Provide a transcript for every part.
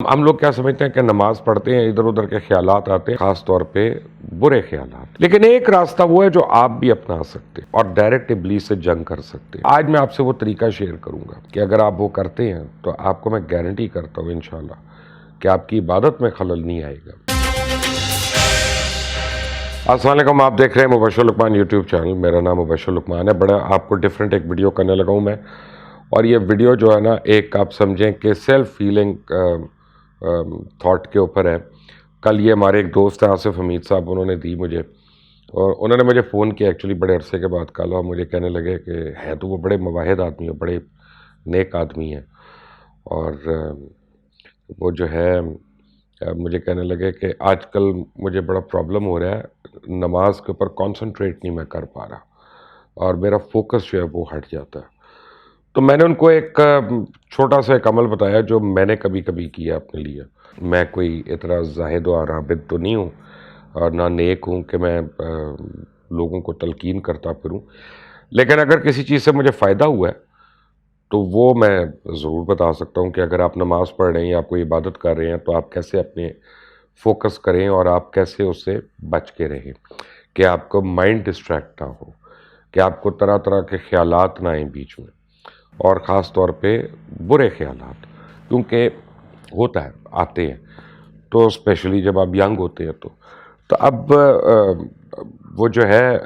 ہم لوگ کیا سمجھتے ہیں کہ نماز پڑھتے ہیں ادھر ادھر کے خیالات آتے ہیں، خاص طور پہ برے خیالات، لیکن ایک راستہ وہ ہے جو آپ بھی اپنا سکتے ہیں اور ڈائریکٹ ابلیس سے جنگ کر سکتے ہیں۔ آج میں آپ سے وہ طریقہ شیئر کروں گا کہ اگر آپ وہ کرتے ہیں تو آپ کو میں گارنٹی کرتا ہوں انشاءاللہ کہ آپ کی عبادت میں خلل نہیں آئے گا۔ السلام علیکم، آپ دیکھ رہے ہیں مبشر لقمان یوٹیوب چینل۔ میرا نام مبشر لقمان ہے۔ بڑا آپ کو ڈیفرنٹ ایک ویڈیو کرنے لگا ہوں میں، اور یہ ویڈیو جو ہے نا، ایک آپ سمجھیں کہ سیلف ہیلنگ تھاٹ کے اوپر ہے۔ کل یہ ہمارے ایک دوست ہیں آصف حمید صاحب، انہوں نے دی مجھے، اور انہوں نے مجھے فون کیا ایکچولی بڑے عرصے کے بعد کل، اور مجھے کہنے لگے کہ ہے تو وہ بڑے مواحد آدمی ہیں، بڑے نیک آدمی ہیں، اور وہ جو ہے مجھے کہنے لگے کہ آج کل مجھے بڑا پرابلم ہو رہا ہے، نماز کے اوپر کانسنٹریٹ نہیں میں کر پا رہا، اور میرا فوکس جو ہے وہ ہٹ جاتا ہے۔ تو میں نے ان کو ایک چھوٹا سا ایک عمل بتایا جو میں نے کبھی کبھی کیا اپنے لیے۔ میں کوئی اتنا زاہد و عابد تو نہیں ہوں، اور نہ نیک ہوں کہ میں لوگوں کو تلقین کرتا پھروں، لیکن اگر کسی چیز سے مجھے فائدہ ہوا ہے تو وہ میں ضرور بتا سکتا ہوں کہ اگر آپ نماز پڑھ رہے ہیں یا کوئی عبادت کر رہے ہیں تو آپ کیسے اپنے فوکس کریں، اور آپ کیسے اس سے بچ کے رہیں کہ آپ کو مائنڈ ڈسٹریکٹ نہ ہو، کہ آپ کو طرح طرح کے خیالات نہ آئیں بیچ میں، اور خاص طور پہ برے خیالات، کیونکہ ہوتا ہے، آتے ہیں، تو اسپیشلی جب آپ ینگ ہوتے ہیں تو اب وہ جو ہے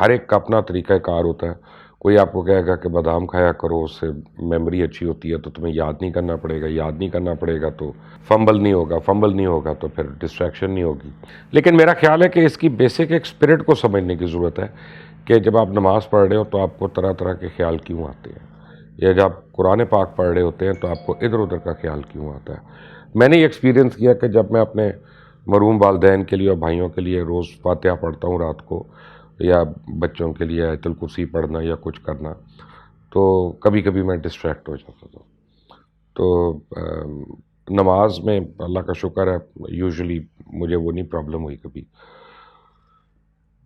ہر ایک کا اپنا طریقہ کار ہوتا ہے۔ کوئی آپ کو کہے گا کہ بادام کھایا کرو، اس سے میموری اچھی ہوتی ہے، تو تمہیں یاد نہیں کرنا پڑے گا، یاد نہیں کرنا پڑے گا تو فمبل نہیں ہوگا تو پھر ڈسٹریکشن نہیں ہوگی۔ لیکن میرا خیال ہے کہ اس کی بیسک ایک اسپرٹ کو سمجھنے کی ضرورت ہے کہ جب آپ نماز پڑھ رہے ہو تو آپ کو طرح طرح کے خیال کیوں آتے ہیں، یا جب آپ قرآن پاک پڑھ رہے ہوتے ہیں تو آپ کو ادھر ادھر کا خیال کیوں آتا ہے۔ میں نے یہ ایکسپیرینس کیا کہ جب میں اپنے مرحوم والدین کے لیے اور بھائیوں کے لیے روز فاتحہ پڑھتا ہوں رات کو، یا بچوں کے لیے آیت الکرسی پڑھنا یا کچھ کرنا، تو کبھی کبھی میں ڈسٹریکٹ ہو جاتا تھا۔ تو نماز میں اللہ کا شکر ہے یوزلی مجھے وہ نہیں پرابلم ہوئی کبھی۔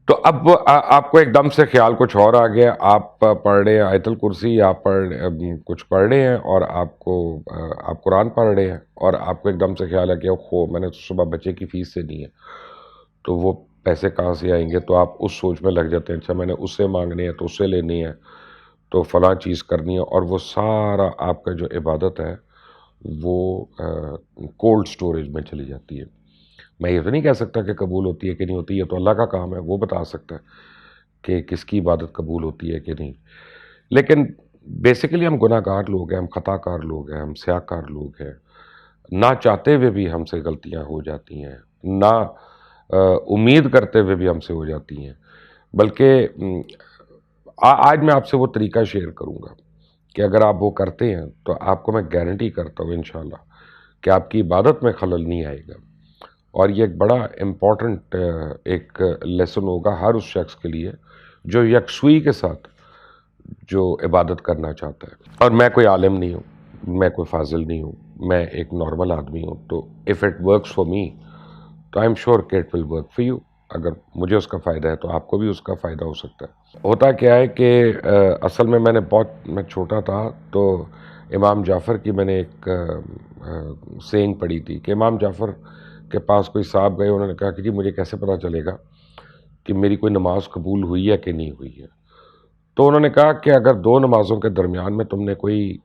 تو اب آپ کو ایک دم سے خیال کچھ اور آ گیا، آپ پڑھ رہے ہیں آیت الکرسی، آپ کچھ پڑھ رہے ہیں، اور آپ قرآن پڑھ رہے ہیں، اور آپ کو ایک دم سے خیال ہے کہ اوہ میں نے صبح بچے کی فیس سے دی ہے، تو وہ پیسے کہاں سے آئیں گے، تو آپ اس سوچ میں لگ جاتے ہیں، اچھا میں نے اس سے مانگنے ہیں تو اس سے لینی ہے، تو فلاں چیز کرنی ہے، اور وہ سارا آپ کا جو عبادت ہے وہ کولڈ سٹوریج میں چلی جاتی ہے۔ میں یہ تو نہیں کہہ سکتا کہ قبول ہوتی ہے کہ نہیں ہوتی، یہ تو اللہ کا کام ہے، وہ بتا سکتا ہے کہ کس کی عبادت قبول ہوتی ہے کہ نہیں۔ لیکن بیسیکلی ہم گناہ گار لوگ ہیں، ہم خطا کار لوگ ہیں، ہم سیاہ کار لوگ ہیں، نہ چاہتے ہوئے بھی ہم سے غلطیاں ہو جاتی ہیں، نہ امید کرتے ہوئے بھی ہم سے ہو جاتی ہیں۔ بلکہ آج میں آپ سے وہ طریقہ شیئر کروں گا کہ اگر آپ وہ کرتے ہیں تو آپ کو میں گارنٹی کرتا ہوں انشاءاللہ کہ آپ کی عبادت میں خلل نہیں آئے گا، اور یہ ایک بڑا امپورٹنٹ ایک لیسن ہوگا ہر اس شخص کے لیے جو یکسوئی کے ساتھ جو عبادت کرنا چاہتا ہے۔ اور میں کوئی عالم نہیں ہوں، میں کوئی فاضل نہیں ہوں، میں ایک نارمل آدمی ہوں، تو if it works for me تو آئی ایم شیور کہ it will work for you. اگر مجھے اس کا فائدہ ہے تو آپ کو بھی اس کا فائدہ ہو سکتا ہے۔ ہوتا کیا ہے کہ اصل میں میں چھوٹا تھا تو امام جعفر کی میں نے ایک سینگ پڑھی تھی کہ امام جعفر کے پاس کوئی صاحب گئے، انہوں نے کہا کہ جی مجھے کیسے پتہ چلے گا کہ میری کوئی نماز قبول ہوئی ہے کہ نہیں ہوئی ہے؟ تو انہوں نے کہا کہ اگر دو نمازوں کے درمیان میں تم نے کوئی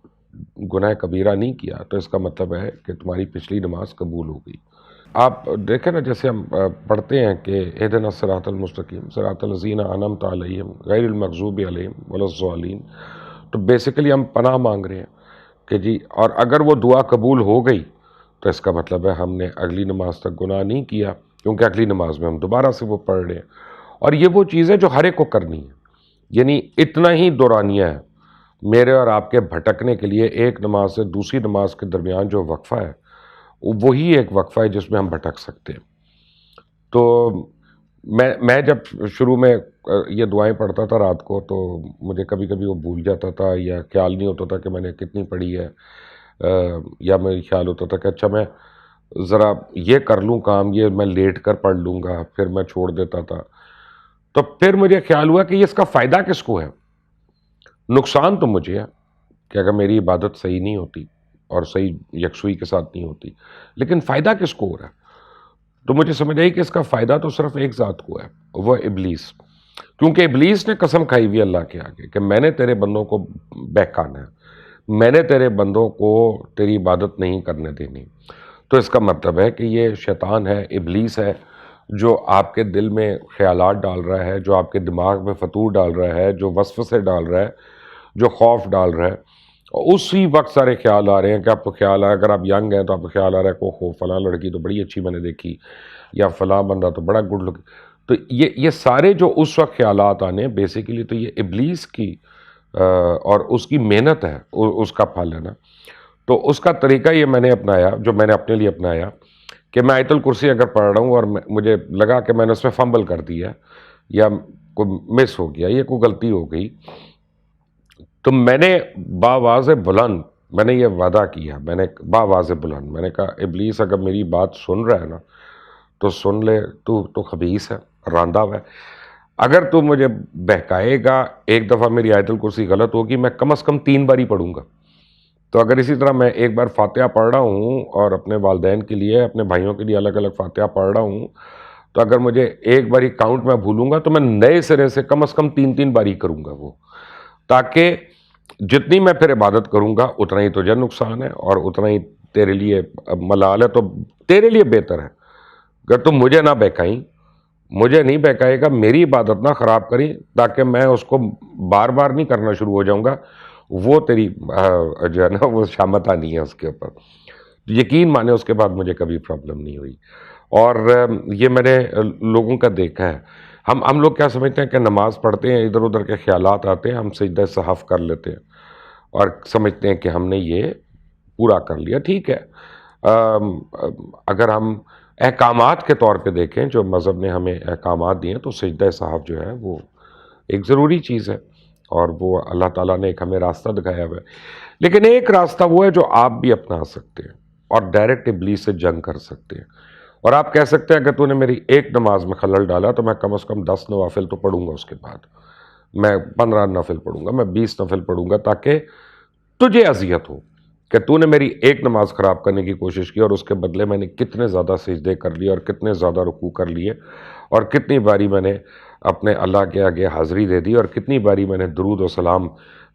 گناہ کبیرہ نہیں کیا تو اس کا مطلب ہے کہ تمہاری پچھلی نماز قبول ہو گئی۔ آپ دیکھیں نا، جیسے ہم پڑھتے ہیں کہ اہدنا الصراط المستقیم صراط الذین انعمت علیہم غیر المغضوب علیہم ولا الضالین، تو بیسیکلی ہم پناہ مانگ رہے ہیں کہ جی، اور اگر وہ دعا قبول ہو گئی تو اس کا مطلب ہے ہم نے اگلی نماز تک گناہ نہیں کیا، کیونکہ اگلی نماز میں ہم دوبارہ سے وہ پڑھ رہے ہیں۔ اور یہ وہ چیز ہے جو ہر ایک کو کرنی ہے، یعنی اتنا ہی دورانیہ ہے میرے اور آپ کے بھٹکنے کے لیے۔ ایک نماز سے دوسری نماز کے درمیان جو وقفہ ہے وہی ایک وقفہ ہے جس میں ہم بھٹک سکتے ہیں۔ تو میں جب شروع میں یہ دعائیں پڑھتا تھا رات کو تو مجھے کبھی کبھی وہ بھول جاتا تھا، یا خیال نہیں ہوتا تھا کہ میں نے کتنی پڑھی ہے، یا میرے خیال ہوتا تھا کہ اچھا میں ذرا یہ کر لوں کام، یہ میں لیٹ کر پڑھ لوں گا، پھر میں چھوڑ دیتا تھا۔ تو پھر مجھے خیال ہوا کہ اس کا فائدہ کس کو ہے؟ نقصان تو مجھے ہے کہ اگر میری عبادت صحیح نہیں ہوتی اور صحیح یکسوئی کے ساتھ نہیں ہوتی، لیکن فائدہ کس کو ہو رہا ہے؟ تو مجھے سمجھ آئی کہ اس کا فائدہ تو صرف ایک ذات کو ہے، وہ ابلیس، کیونکہ ابلیس نے قسم کھائی ہوئی اللہ کے آگے کہ میں نے تیرے بندوں کو بہکانا ہے، میں نے تیرے بندوں کو تیری عبادت نہیں کرنے دینی۔ تو اس کا مطلب ہے کہ یہ شیطان ہے، ابلیس ہے، جو آپ کے دل میں خیالات ڈال رہا ہے، جو آپ کے دماغ میں فطور ڈال رہا ہے، جو وسوسے ڈال رہا ہے، جو خوف ڈال رہا ہے۔ اور اسی وقت سارے خیال آ رہے ہیں کہ آپ کو خیال آیا، اگر آپ ینگ ہیں تو آپ کو خیال آ رہا ہے کہ اوہو فلاں لڑکی تو بڑی اچھی میں نے دیکھی، یا فلاں بندہ تو بڑا گڈ لک۔ تو یہ سارے جو اس وقت خیالات آنے، بیسیکلی تو یہ ابلیس کی اور اس کی محنت ہے، اس کا پھل ہے نا۔ تو اس کا طریقہ یہ میں نے اپنایا، جو میں نے اپنے لیے اپنایا، کہ میں آیت الکرسی اگر پڑھ رہا ہوں اور مجھے لگا کہ میں نے اس میں فمبل کر دیا یا کوئی مس ہو گیا، یہ کوئی غلطی ہو گئی، تو میں نے باواز بلند میں نے یہ وعدہ کیا، میں نے باواز بلند میں نے کہا ابلیس اگر میری بات سن رہا ہے نا تو سن لے، تو خبیث ہے، راندہ ہوا ہے۔ اگر تو مجھے بہکائے گا، ایک دفعہ میری آیت الکرسی غلط ہوگی، میں کم از کم 3 بار ہی پڑھوں گا۔ تو اگر اسی طرح میں ایک بار فاتحہ پڑھ رہا ہوں اور اپنے والدین کے لیے، اپنے بھائیوں کے لیے الگ الگ فاتحہ پڑھ رہا ہوں، تو اگر مجھے ایک باری کاؤنٹ میں بھولوں گا تو میں نئے سرے سے کم از کم 3 باری کروں گا وہ، تاکہ جتنی میں پھر عبادت کروں گا اتنا ہی تجھے نقصان ہے اور اتنا ہی تیرے لیے ملال ہے، تو تیرے لیے بہتر ہے اگر تم مجھے نہ بہکائیں، مجھے نہیں بہکائے گا، میری عبادت نہ خراب کریں، تاکہ میں اس کو بار بار نہیں کرنا شروع ہو جاؤں گا، وہ تیری جو ہے نا وہ شامت آنی ہے اس کے اوپر۔ یقین مانے اس کے بعد مجھے کبھی پرابلم نہیں ہوئی۔ اور یہ میں نے لوگوں کا دیکھا ہے، ہم لوگ کیا سمجھتے ہیں کہ نماز پڑھتے ہیں، ادھر ادھر کے خیالات آتے ہیں، ہم سجدہ صحف کر لیتے ہیں اور سمجھتے ہیں کہ ہم نے یہ پورا کر لیا۔ ٹھیک ہے، اگر ہم احکامات کے طور پہ دیکھیں، جو مذہب نے ہمیں احکامات دیے ہیں، تو سجدہ صحف جو ہے وہ ایک ضروری چیز ہے، اور وہ اللہ تعالیٰ نے ایک ہمیں راستہ دکھایا ہوا ہے۔ لیکن ایک راستہ وہ ہے جو آپ بھی اپنا سکتے ہیں اور ڈائریکٹ ابلیس سے جنگ کر سکتے ہیں، اور آپ کہہ سکتے ہیں کہ تو نے میری ایک نماز میں خلل ڈالا تو میں کم از کم 10 نوافل تو پڑھوں گا، اس کے بعد میں 15 نفل پڑھوں گا، میں 20 نفل پڑھوں گا، تاکہ تجھے اذیت ہو کہ تو نے میری ایک نماز خراب کرنے کی کوشش کی، اور اس کے بدلے میں نے کتنے زیادہ سجدے کر لیے اور کتنے زیادہ رکوع کر لیے، اور کتنی باری میں نے اپنے اللہ کے آگے حاضری دے دی، اور کتنی باری میں نے درود و سلام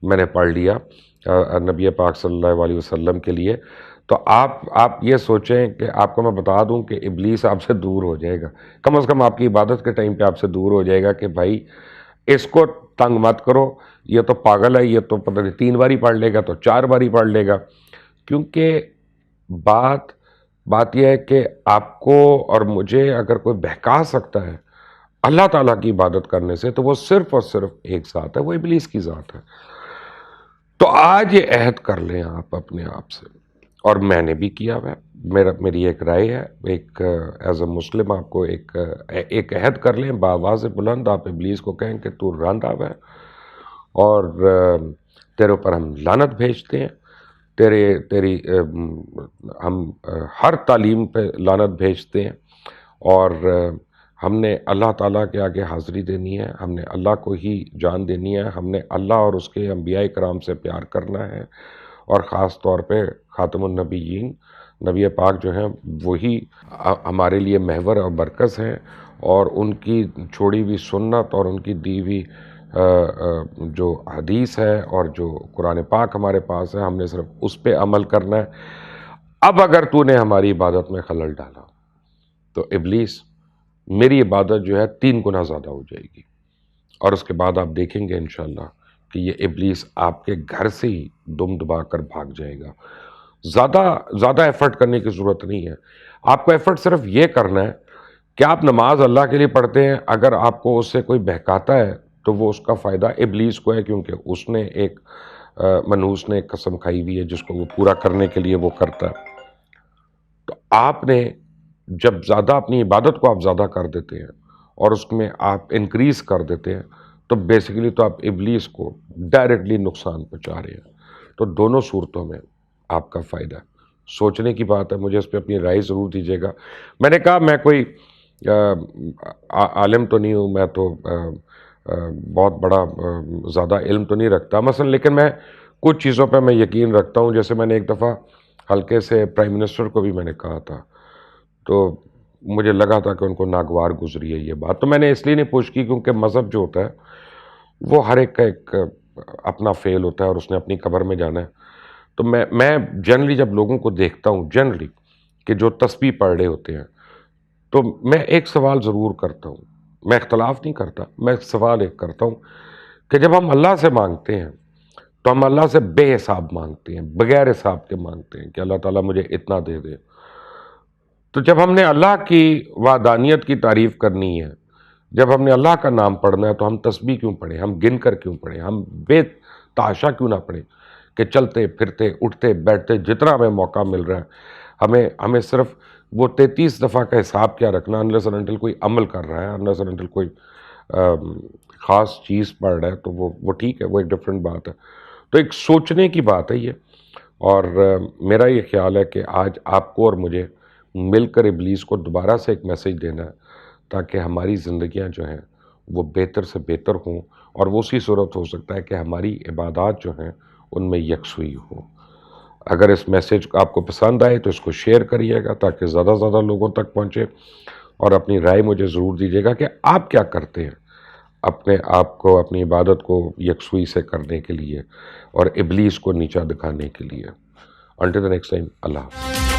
میں نے پڑھ لیا نبی پاک صلی اللہ علیہ وسلم کے لیے۔ تو آپ یہ سوچیں کہ آپ کو میں بتا دوں کہ ابلیس آپ سے دور ہو جائے گا، کم از کم آپ کی عبادت کے ٹائم پہ آپ سے دور ہو جائے گا کہ بھائی اس کو تنگ مت کرو، یہ تو پاگل ہے، یہ تو پتہ نہیں 3 باری پڑھ لے گا تو 4 باری پڑھ لے گا۔ کیونکہ بات یہ ہے کہ آپ کو اور مجھے اگر کوئی بہکا سکتا ہے اللہ تعالیٰ کی عبادت کرنے سے، تو وہ صرف اور صرف ایک ذات ہے، وہ ابلیس کی ذات ہے۔ تو آج یہ عہد کر لیں آپ اپنے آپ سے، اور میں نے بھی کیا ہوا ہے، میری ایک رائے ہے، ایک ایز اے مسلم آپ کو ایک عہد کر لیں باواز بلند، آپ ابلیس کو کہیں کہ تو راندہ ہوا ہے، اور تیرے اوپر ہم لعنت بھیجتے ہیں، تیری ہم ہر تعلیم پہ لعنت بھیجتے ہیں، اور ہم نے اللہ تعالیٰ کے آگے حاضری دینی ہے، ہم نے اللہ کو ہی جان دینی ہے، ہم نے اللہ اور اس کے انبیاء کرام سے پیار کرنا ہے، اور خاص طور پہ خاتم النبیین نبی پاک جو ہیں وہی ہمارے لیے محور اور مرکز ہیں، اور ان کی چھوڑی ہوئی سنت اور ان کی دی ہوئی جو حدیث ہے اور جو قرآن پاک ہمارے پاس ہے، ہم نے صرف اس پہ عمل کرنا ہے۔ اب اگر تو نے ہماری عبادت میں خلل ڈالا تو ابلیس میری عبادت جو ہے 3 گنا زیادہ ہو جائے گی، اور اس کے بعد آپ دیکھیں گے انشاءاللہ کہ یہ ابلیس آپ کے گھر سے ہی دم دبا کر بھاگ جائے گا۔ زیادہ ایفرٹ کرنے کی ضرورت نہیں ہے، آپ کو ایفرٹ صرف یہ کرنا ہے کہ آپ نماز اللہ کے لیے پڑھتے ہیں، اگر آپ کو اس سے کوئی بہکاتا ہے تو وہ اس کا فائدہ ابلیس کو ہے، کیونکہ اس نے ایک منحوس نے ایک قسم کھائی ہوئی ہے جس کو وہ پورا کرنے کے لیے وہ کرتا ہے۔ تو آپ نے جب زیادہ اپنی عبادت کو آپ زیادہ کر دیتے ہیں اور اس میں آپ انکریز کر دیتے ہیں، تو بیسیکلی تو آپ ابلیس کو ڈائریکٹلی نقصان پہنچا رہے ہیں۔ تو دونوں صورتوں میں آپ کا فائدہ ہے، سوچنے کی بات ہے، مجھے اس پہ اپنی رائے ضرور دیجیے گا۔ میں نے کہا میں کوئی عالم تو نہیں ہوں، میں تو بہت بڑا زیادہ علم تو نہیں رکھتا مثلا، لیکن میں کچھ چیزوں پہ میں یقین رکھتا ہوں۔ جیسے میں نے ایک دفعہ ہلکے سے پرائم منسٹر کو بھی میں نے کہا تھا، تو مجھے لگا تھا کہ ان کو ناگوار گزری ہے یہ بات، تو میں نے اس لیے نہیں پوچھ کی کیونکہ مذہب جو ہوتا ہے وہ ہر ایک کا ایک اپنا فیل ہوتا ہے اور اس نے اپنی قبر میں جانا ہے. تو میں جنرلی جب لوگوں کو دیکھتا ہوں جنرلی کہ جو تسبیح پڑھ رہے ہوتے ہیں، تو میں ایک سوال ضرور کرتا ہوں. میں اختلاف نہیں کرتا، میں سوال ایک کرتا ہوں کہ جب ہم اللہ سے مانگتے ہیں تو ہم اللہ سے بے حساب مانگتے ہیں، بغیر حساب کے مانگتے ہیں کہ اللہ تعالیٰ مجھے اتنا دے دے. تو جب ہم نے اللہ کی وحدانیت کی تعریف کرنی ہے، جب ہم نے اللہ کا نام پڑھنا ہے، تو ہم تسبیح کیوں پڑھیں، ہم گن کر کیوں پڑھیں، ہم بے تحاشا کیوں نہ پڑھیں کہ چلتے پھرتے اٹھتے بیٹھتے جتنا ہمیں موقع مل رہا ہے ہمیں صرف وہ 33 دفعہ کا حساب کیا رکھنا، unless and until کوئی عمل کر رہا ہے، unless and until کوئی خاص چیز پڑھ رہا ہے تو وہ ٹھیک ہے، وہ ایک ڈفرینٹ بات ہے. تو ایک سوچنے کی بات ہے یہ، اور میرا یہ خیال ہے کہ آج آپ کو اور مجھے مل کر ابلیس کو دوبارہ سے ایک میسیج دینا ہے تاکہ ہماری زندگیاں جو ہیں وہ بہتر سے بہتر ہوں، اور وہ اسی صورت ہو سکتا ہے کہ ہماری عبادات جو ہیں ان میں یکسوئی ہو. اگر اس میسیج آپ کو پسند آئے تو اس کو شیئر کریے گا تاکہ زیادہ سے زیادہ لوگوں تک پہنچے، اور اپنی رائے مجھے ضرور دیجیے گا کہ آپ کیا کرتے ہیں اپنے آپ کو، اپنی عبادت کو یکسوئی سے کرنے کے لیے اور ابلیس کو نیچا دکھانے کے لیے. Until the next time, اللہ حافظ.